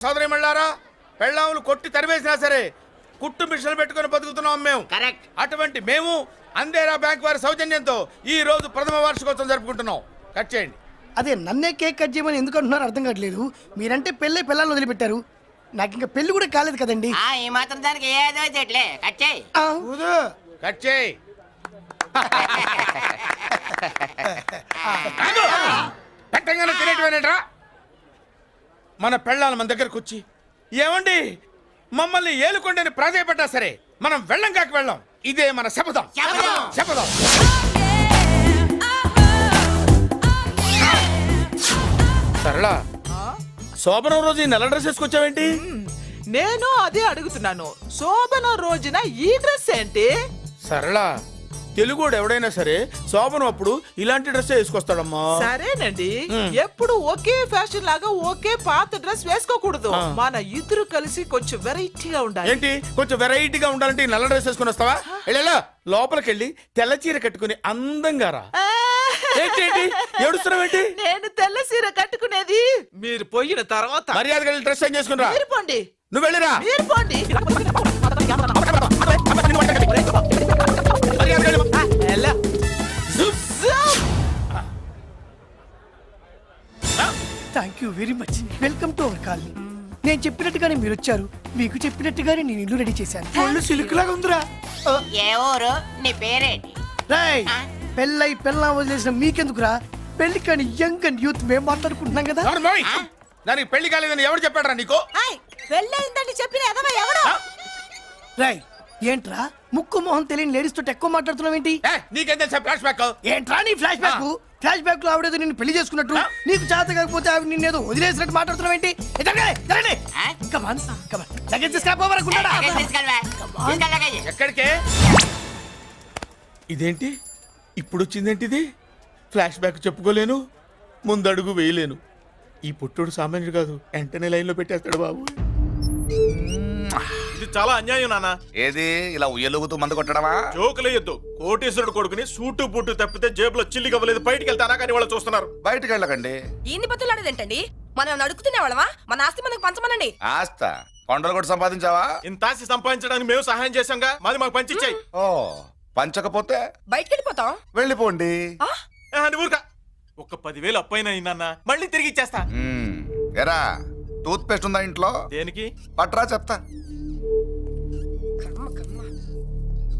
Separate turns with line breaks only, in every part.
సోదరి మళ్ళారా పెళ్ళాములు కొట్టి తరివేసినా సరే కుట్టు మిషన్లు పెట్టుకుని బతుకుతున్నాం మేము.
కరెక్ట్.
అటువంటి మేము అందేరా బ్యాంక్ వారి సౌజన్యంతో ఈ రోజు ప్రథమ వార్షికోత్సవం జరుపుకుంటున్నాం. కట్ చేయండి.
అదే నన్నే కేక్ కట్ చేయమని ఎందుకు అంటున్నారో అర్థం కావట్లేదు. మీరంటే పెళ్ళై పిల్లల్ని వదిలిపెట్టారు, నాకు ఇంకా పెళ్లి కూడా కాలేదు కదండి.
ఈ మాత్రం దానికి ఏదో చెట్లే కట్ చేయి.
కట్ చేయి. పెట్టంగానే తినేటివేనేట్రా. మన పెళ్ళాలు మన దగ్గరకు వచ్చి ఏమండి మమ్మల్ని ఏలుకొండని ప్రాధాయపడ్డా సరే మనం వెళ్ళం కాక వెళ్ళం. ఇదే మన శపథం. శపథం. సరళ, శోభనం రోజు ఈ నల్ల డ్రెస్ వేసుకొచ్చావేంటి?
నేను అదే అడుగుతున్నాను. శోభనం రోజున ఈ డ్రెస్ ఏంటి?
సరళ, తెలుగుడు ఎవడైనా సరే శోభనం అప్పుడు ఇలాంటి డ్రెస్ వేసుకొస్తాడమ్మా.
సరేనండి, ఎప్పుడు ఒకే ఫ్యాషన్ లాగా ఒకే పాత డ్రెస్ వేసుకోకూడదు. మన ఇద్దరు కలిసి కొంచెం వెరైటీగా ఉండాలి.
ఏంటి కొంచెం వెరైటీగా ఉండాలంటే ఈ నల్ల డ్రెస్ వేసుకుని వస్తావా? వెళ్ళా లోపలికి వెళ్ళి తెల్ల చీర కట్టుకుని అందంగా రా. ఏంటి ఏడుస్తున్నావేంటి?
నేను తెల్ల సీర కట్టుకునేది మీరు పోయిన తర్వాత.
మర్యాదగా వెళ్ళి డ్రెస్ చేంజ్ చేసుకుని రా.
మీరు పోండి.
నువ్వు వెళ్ళిరా.
మీరు పోండి.
Thank you very much. Welcome to our colony. నేను చెప్పినట్టుగానే మీరు వచ్చారు, మీకు చెప్పినట్టుగానే నేను ఇల్లు రెడీ చేశాను. ఒళ్ళు సిల్క్ లాగా ఉందిరా.
ఏ ఊరు? నీ పేరేంటి?
రాయ్, పెళ్ళై పెళ్ళం వదిలేసిన మీకెందుకురా? పెళ్లి కాని యంగ్ అండ్ యూత్ మేము మాట్లాడుకుంటున్నాం కదా.
దానికి పెళ్లి కాలేదని ఎవరు చెప్పాడరా నీకు?
పెళ్ళయిందని చెప్పిన ఎదవ ఎవడు?
రాయ్, ఏంట్రా ముక్కు మొహం తెలియని లేడీస్ తోటి ఎక్కువ మాట్లాడుతున్నావు ఏంటి?
నీకేం తెలుసా ఫ్లాష్ బ్యాక్?
ఏంట్రా నీ ఫ్లాష్ బ్యాక్? ఫ్లాష్ బ్యాక్ లో ఆవిడేదో నిన్ను పెళ్లి చేసుకున్నట్టు, నీకు చేత కాకపోతే ఆవిడ నిన్నేదో వదిలేసినట్టు మాట్లాడుతున్నావు ఏంటి?
ఎక్కడికే? ఇదేంటి ఇప్పుడు వచ్చిందేంటి? ఇది ఫ్లాష్ బ్యాక్ చెప్పుకోలేను, ముందడుగు వేయలేను. ఈ పుట్టుడు సామాన్యుడు కాదు, వెంటనే లైన్ లో పెట్టేస్తాడు బాబు.
ఇది చాలా అన్యాయం నాన్న.
ఏది ఇలా ఉయ్యలుగుతూ మందు కొట్టడమా?
జోకులేయొద్దు. కోటేశ్వరుడు కొడుకుని సూటు బుట్టు తప్పితే జేబులో చిల్లి కవ్వలేదు, బయటికి వెళ్తానా కానీ వాళ్ళు చూస్తున్నారు.
బయటికి వెళ్ళకండి.
ఈయన్ని బతులాడేదేంటండి? మనం నడుకుతునే వాళ్ళమా? మన ఆస్తి మనకు పంచమనండి.
ఆస్త కొండలు కూడా సంపాదించావా?
ఇంత ఆస్తి సంపాదించడానికి మేము సహాయం చేశాంగా, మాది మాకు పంచిచ్చాయి.
ఓ, పంచకపోతే
బయటికి వెళ్ళిపోతాం.
వెళ్ళిపోండి.
ఊరుకా. ఒక్క 10,000 అప్పైనా నాన్న, మళ్ళీ తిరిగి ఇచ్చేస్తా.
ఎరా, టూత్ పేస్ట్ ఉందా ఇంట్లో?
దేనికి?
పట్రా చెప్తా.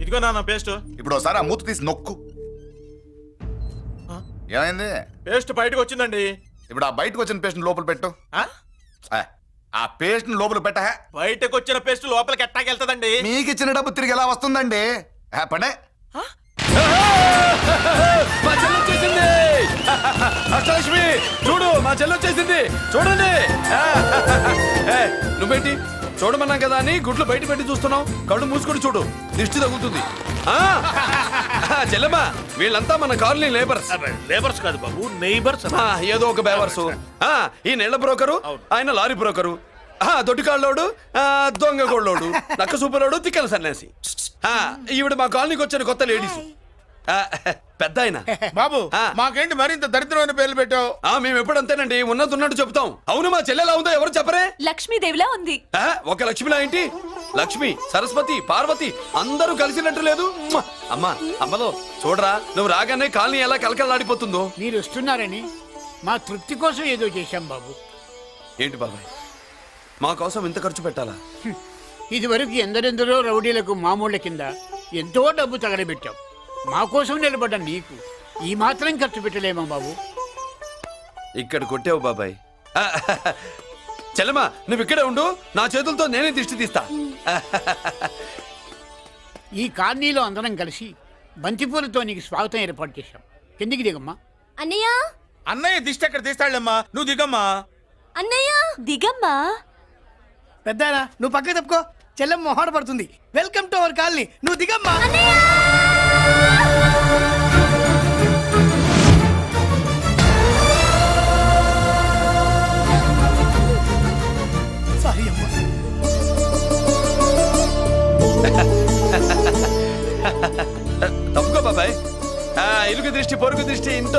ఇదిగో నాన్న పేస్ట్.
ఇప్పుడు ఒకసారి ఆ మూత తీసి నొక్కు. ఏమైంది?
పేస్ట్ బయటకు వచ్చిందండి.
ఇప్పుడు ఆ బయటకు వచ్చిన పేస్ట్ లోపల పెట్టు. ఆ పేస్ట్ లోపల పెట్ట.
బయటకు వచ్చిన పేస్ట్ లోపలికి ఎట్టాకెళ్తదండి?
మీకు ఇచ్చిన డబ్బు తిరిగి ఎలా వస్తుందండి? పడే.
మా చెల్లి వచ్చేసింది. అష్టలక్ష్మి చూడు, మా చెల్లి వచ్చేసింది. చూడండి. నువ్వేంటి చూడమన్నాం కదా అని గుడ్లు బయట పెట్టి చూస్తున్నావు? కళ్ళు మూసుకొని చూడు, దిష్టి తగ్గుతుంది. చెల్లెమ్మా, వీళ్ళంతా మన కాలనీ లేబర్స్.
లేబర్స్ కాదు బాబు, నైబర్స్.
ఏదో ఒక బేవర్సు. ఈ నెల బ్రోకరు, ఆయన లారీ బ్రోకరు, దొడ్డికాళ్ళోడు, దొంగ గోళ్ళోడు, నక్క సూపరోడు, తిక్కల సన్యాసి. ఈవిడ మా కాలనీకి వచ్చిన కొత్త లేడీస్. పెద్ద ఆయన.
బాబు, మాకేంటి మరింత దరిద్రమైన పేర్లు పెట్టావు?
మేము ఎప్పుడంతేనండి, ఉన్నది ఉన్నట్టు చెప్తాం. అవును, మా చెల్లెలా ఉందో ఎవరు చెప్పరే?
లక్ష్మీదేవిలా ఉంది.
ఒక లక్ష్మిలా ఏంటి? లక్ష్మి, సరస్వతి, పార్వతి అందరూ కలిసినట్టు లేదు. అమ్మా, అమ్మలో చూడరా, నువ్వు రాగానే కాలనీ ఎలా కలకలాడిపోతుందో.
మీరు వస్తున్నారని మా తృప్తి కోసం ఏదో చేశాం బాబు.
ఏంటి బాబాయ్, మా కోసం ఇంత ఖర్చు పెట్టాలా?
ఇది వరకు ఎందరెందరో రౌడీలకు మామూళ్ళ కింద ఎంతో డబ్బు తగలబెట్టాం. మా కోసం నిలబడ్డ నీకు ఈ మాత్రం ఖర్చు పెట్టలేమా బాబు?
ఇక్కడ కొట్టావు బాబాయ్. చెల్లెమ్మా, నువ్వు ఇక్కడే ఉండు, నా చేతులతో నేనే దిష్టి తీస్తా.
ఈ కాలనీలో అందరం కలిసి బంతిపూలతో నీకు స్వాగతం ఏర్పాటు చేశాం. కిందికి దిగమ్మా.
అన్నయ్య.
అన్నయ్య దిష్టి ఎక్కడ తీస్తాడమ్మా? నువ్వు దిగమ్మా.
అన్నయ్య దిగమ్మా.
పెద్దాయనా, నువ్వు పక్కకి తప్పుకో, చెల్లెమ్మ మొహాట పడుతుంది. Welcome to our colony. నువ్వు దిగమ్మా. సారీ అమ్మా.
తప్పుకో బాబాయ్. ఇరుగు దృష్టి పొరుగు దృష్టి ఇంట్లో